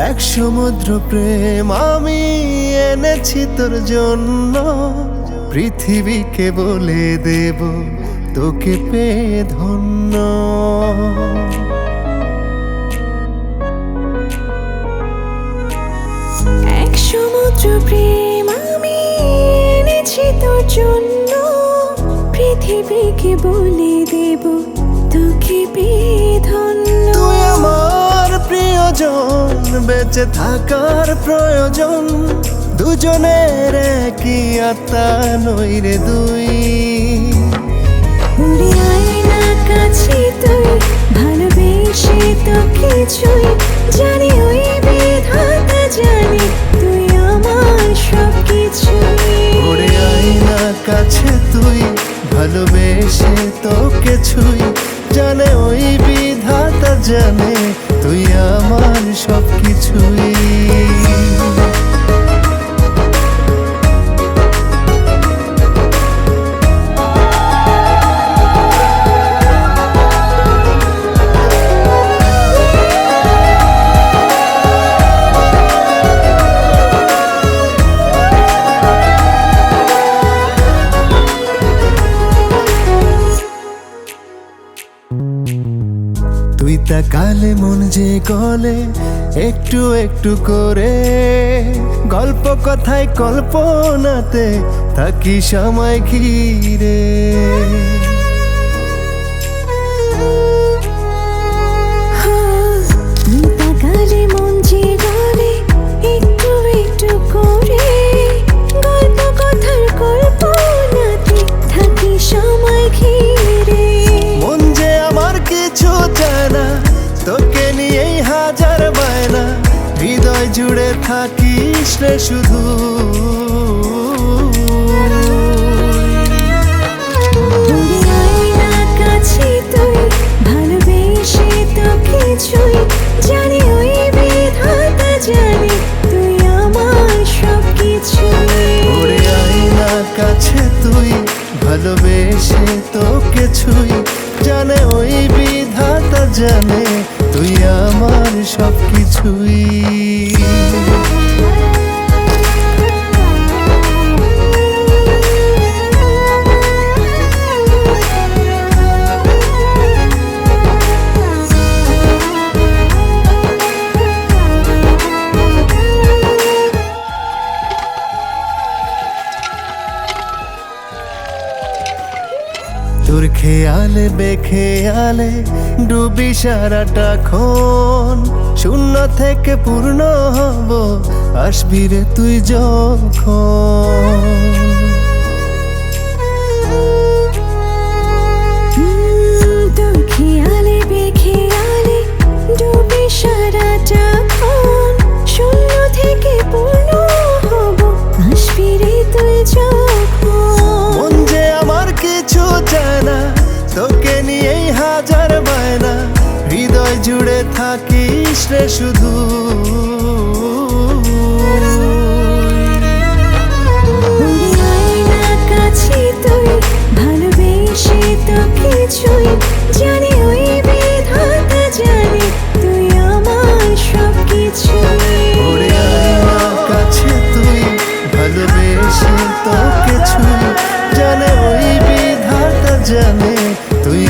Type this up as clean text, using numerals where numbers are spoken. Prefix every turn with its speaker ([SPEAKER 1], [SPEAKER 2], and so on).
[SPEAKER 1] এক সমুদ্র প্রেম আমি এনেছি তোর জন্য, পৃথিবীকে বলে দেব তোকে পেয়ে ধন্য।
[SPEAKER 2] এক সমুদ্র প্রেম আমি এনেছি তোর জন্য, পৃথিবীকে বলে দেব তোকে পেয়ে ধন্য।
[SPEAKER 1] তুই আমার প্রিয়জন, বেঁচে থাকার প্রয়োজন, দুজনের একই আত্মা নই রে দুই।
[SPEAKER 2] উড়ে আয় না কাছে তুই, ভালোবেসে তোকে ছুঁই, জানি ওই বিধাতা জানে তুই আমার সব কিছুই।
[SPEAKER 1] উড়ে আয় না কাছে তুই, ভালোবেসে তোকে ছুঁই, জানে ওই বিধাতা জানে তুই আমার সব কিছুই। তুই তাকালে মন যে গলে একটু একটু করে, গল্প কথায় কল্পনাতে থাকি সময় ঘিরে।
[SPEAKER 2] তুই তাকালে মন যে গলে একটু একটু করে, গল্প কথার কল্পনাতে থাকি সময় ঘিরে।
[SPEAKER 1] মন যে আমার কিছু চায় না, তোকে নিয়েই হাজার বায়না, হৃদয় জুড়ে থাকিস রে শুধু।
[SPEAKER 2] উড়ে আয় না কাছে তুই, ভালোবেসে তোকে ছুঁই, জানি ওই বিধাতা জানে তুই আমার সব কিছুই।
[SPEAKER 1] উড়ে আয় না কাছে তুই, ভালোবেসে তোকে ছুঁই, জানে ওই বিধাতা জানে তুই আমার সব কিছুই। তোর খেয়ালে বেখেয়ালে ডুবি সারাটা ক্ষণ, শূন্য থেকে পূর্ণ হব আসবি রে তুই যখন।
[SPEAKER 2] তোর খেয়ালে বেখেয়ালে ডুবে সারাটা ক্ষণ, শূন্য থেকে পূর্ণ হব আসবি রে তুই যখন।
[SPEAKER 1] মন যে আমার কিছু চায় না, তোকে নিয়েই হাজার বায়না, হৃদয় জুড়ে থাকিস রে শুধু।
[SPEAKER 2] উড়ে আয় না কাছে তুই, ভালোবেসে তোকে ছুঁই, জানি ওই বিধাতা জানে তুই আমার সব কিছুই।
[SPEAKER 1] উড়ে আয় না কাছে তুই, ভালোবেসে তোকে ছুঁই, জানে ওই বিধাতা জানে তুই